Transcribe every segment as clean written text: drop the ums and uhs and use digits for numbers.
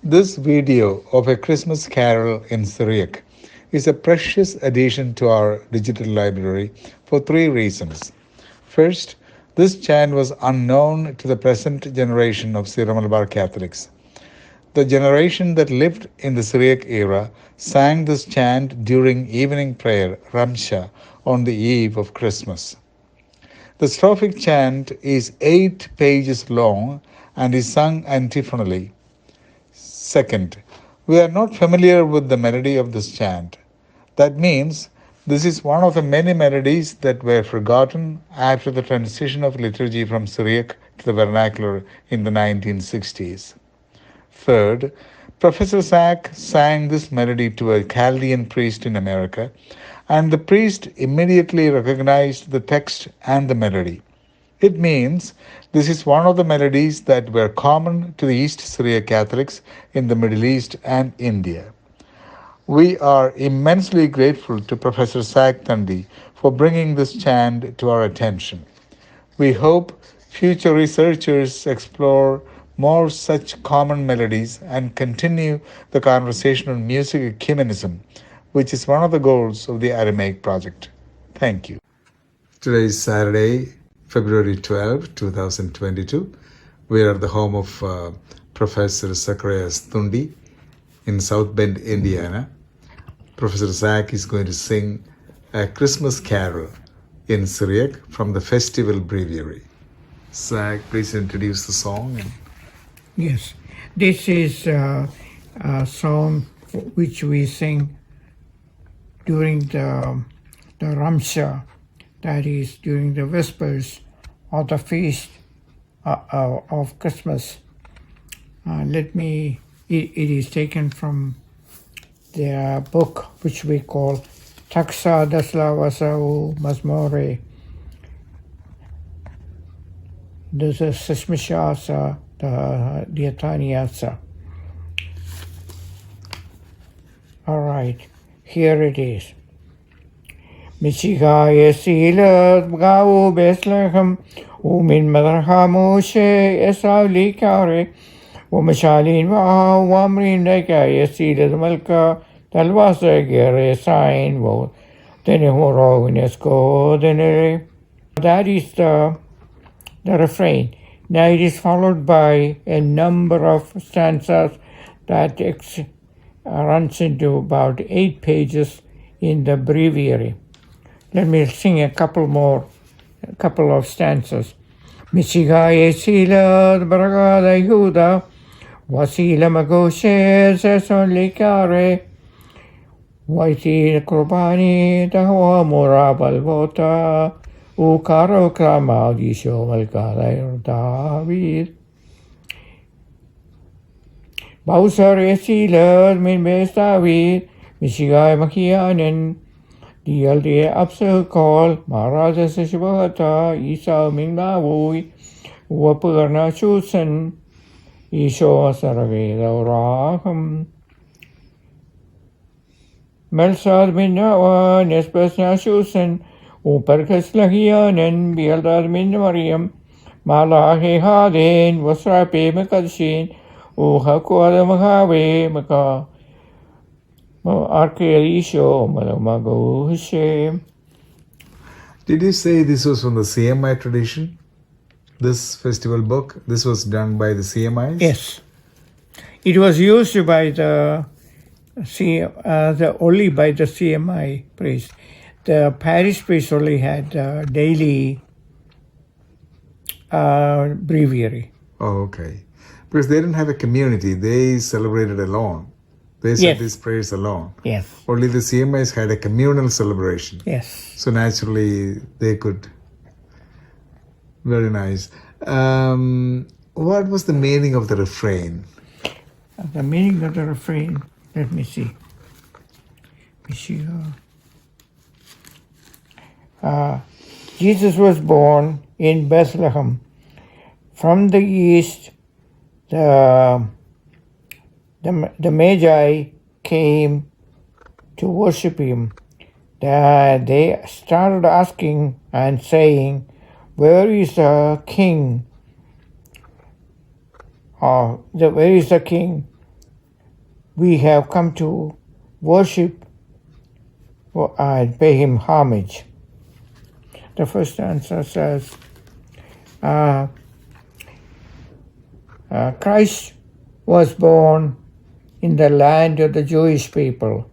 This video of a Christmas carol in Syriac is a precious addition to our digital library for three reasons. First, this chant was unknown to the present generation of Syro-Malabar Catholics. The generation that lived in the Syriac era sang this chant during evening prayer, Ramsha, on the eve of Christmas. The strophic chant is 8 pages long and is sung antiphonally. Second, we are not familiar with the melody of this chant. That means this is one of the many melodies that were forgotten after the transition of liturgy from Syriac to the vernacular in the 1960s. Third, Professor Zach sang this melody to a Chaldean priest in America, and the priest immediately recognized the text and the melody. It means this is one of the melodies that were common to the East Syriac Catholics in the Middle East and India. We are immensely grateful to Professor Zach Thundy for bringing this chant to our attention. We hope future researchers explore more such common melodies and continue the conversation on music ecumenism, which is one of the goals of the Aramaic project. Thank you. Today is Saturday, February 12, 2022. We are at the home of Professor Zacharias Thundy in South Bend, Indiana. Professor Zach is going to sing a Christmas carol in Syriac from the Festival Breviary. Zach, please introduce the song. Yes, this is a song which we sing during the Ramsha, that is during the Vespers of the feast of Christmas. It is taken from the book which we call Taxa Daslavasau Masmore. This is Sismishasa Diataniasa. All right, here it is. Michigaye Silat Gau Bethlehem, Umin Madarha Moshe, Esavli Kare, Umashalin Vaha, Wamrin Dekaye Silat Malka, Talvasa Gere Sign, Tenehoro Unesco, Denere. That is the refrain. Now it is followed by a number of stanzas that runs into about 8 pages in the breviary. Let me sing a couple of stanzas. Michigaye Sila Bragada Yehuda, Wasila Magoshe Sason Likare, Waiti Kurbani Tahwa Murabal Vota, Ukaro Krama Disho Malkada David. Bausar Esila Min Bes David, Michigaye Makianen, DLD Absa Call, Maharaja Sashivata, Isa Mingnawi, Wapurna Chusen, Isho Saraveda Raham, Melsad Minawa, Nespes Nashusen, Uperkas Lahianen, Bieldad Min Mariam, Malahi Haden, Wasrape Makashin, Uhakuada Mahave Maka. Did you say this was from the CMI tradition? This festival book? This was done by the CMIs? Yes. It was used by only by the CMI priest. The parish priest only had daily breviary. Oh, okay. Because they didn't have a community. They celebrated alone. They said these prayers alone. Yes. Only the CMIs had a communal celebration. Yes. So naturally they could. Very nice. What was the meaning of the refrain? The meaning of the refrain, let me see. Jesus was born in Bethlehem. From the east, the Magi came to worship him. They started asking and saying, "Where is the king? Where is the king we have come to worship and pay him homage. The first answer says, Christ was born in the land of the Jewish people.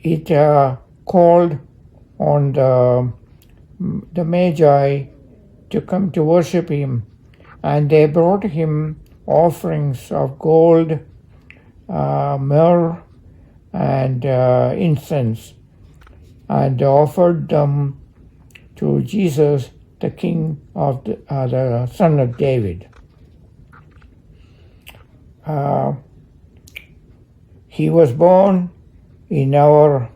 It called on the Magi to come to worship him, and they brought him offerings of gold, myrrh, and incense, and offered them to Jesus, the King of the Son of David. He was born in our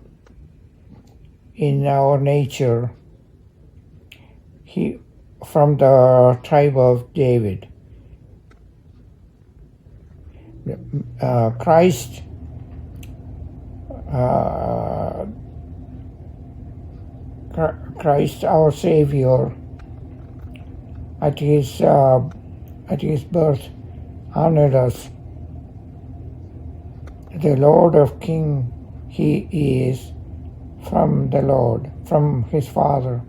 nature. He from the tribe of David. Christ our Savior at his birth honored us. The Lord of Kings he is from the Lord, from his Father.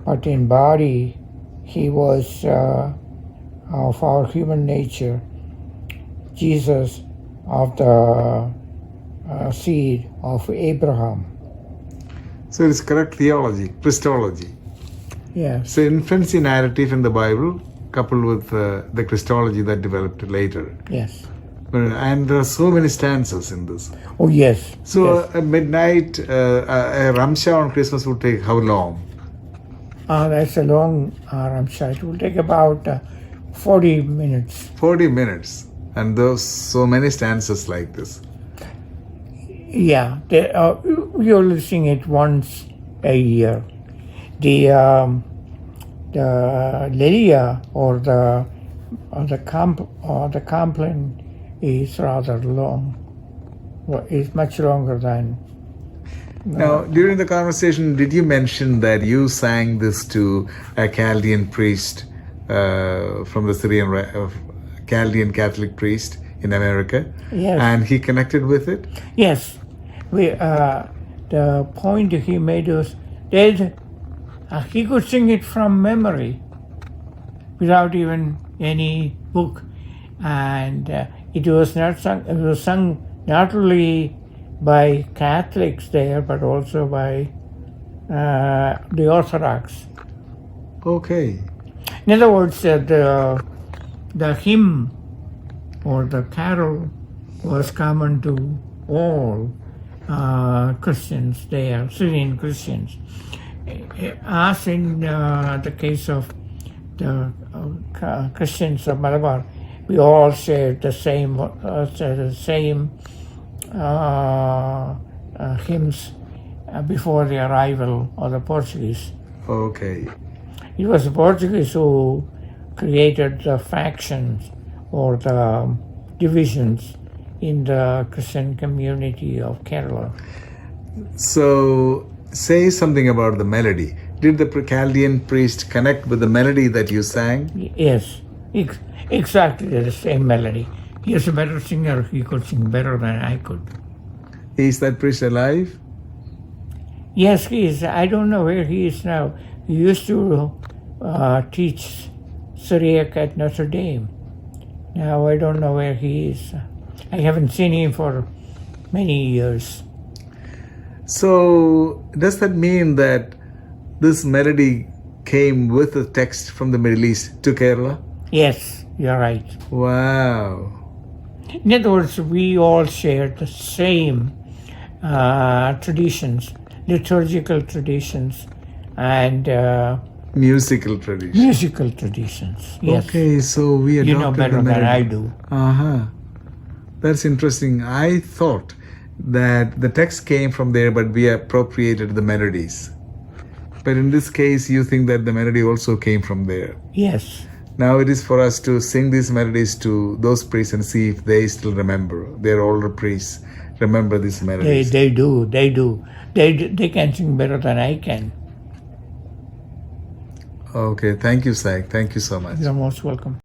But in body he was of our human nature, Jesus of the seed of Abraham. So it's correct theology, Christology. Yes. So infancy narrative in the Bible coupled with the Christology that developed later. Yes. And there are so many stanzas in this. Oh, yes. So yes. a midnight, a Ramsha on Christmas would take how long? That's a long Ramsha. It will take about 40 minutes. 40 minutes. And those so many stanzas like this. Yeah. We only sing it once a year. The Lydia or the Compline is rather long. It's much longer than. Now, during the conversation, did you mention that you sang this to a Chaldean priest from the Syrian, Chaldean Catholic priest in America? Yes. And he connected with it? Yes. The point he made was that he could sing it from memory without even any book. And it was not sung. It was sung not only by Catholics there, but also by the Orthodox. Okay. In other words, the hymn or the carol was common to all Christians there, Syrian Christians. As in the case of the Christians of Malabar, we all shared the same hymns before the arrival of the Portuguese. Okay. It was the Portuguese who created the factions or the divisions in the Christian community of Kerala. So, say something about the melody. Did the Chaldean priest connect with the melody that you sang? Yes, exactly the same melody. He is a better singer. He could sing better than I could. Is that priest alive? Yes, he is. I don't know where he is now. He used to teach Syriac at Notre Dame. Now I don't know where he is. I haven't seen him for many years. So, does that mean that this melody came with a text from the Middle East to Kerala? Yes, you're right. Wow. In other words, we all share the same traditions, liturgical traditions, and musical traditions. Musical traditions, yes. Okay, so we adopted you know better the than melody. I do. Uh-huh. That's interesting. I thought that the text came from there, but we appropriated the melodies. But in this case, you think that the melody also came from there. Yes. Now it is for us to sing these melodies to those priests and see if they still remember. Their older priests remember these melodies. They do. They can sing better than I can. Okay, thank you, Zach. Thank you so much. You're most welcome.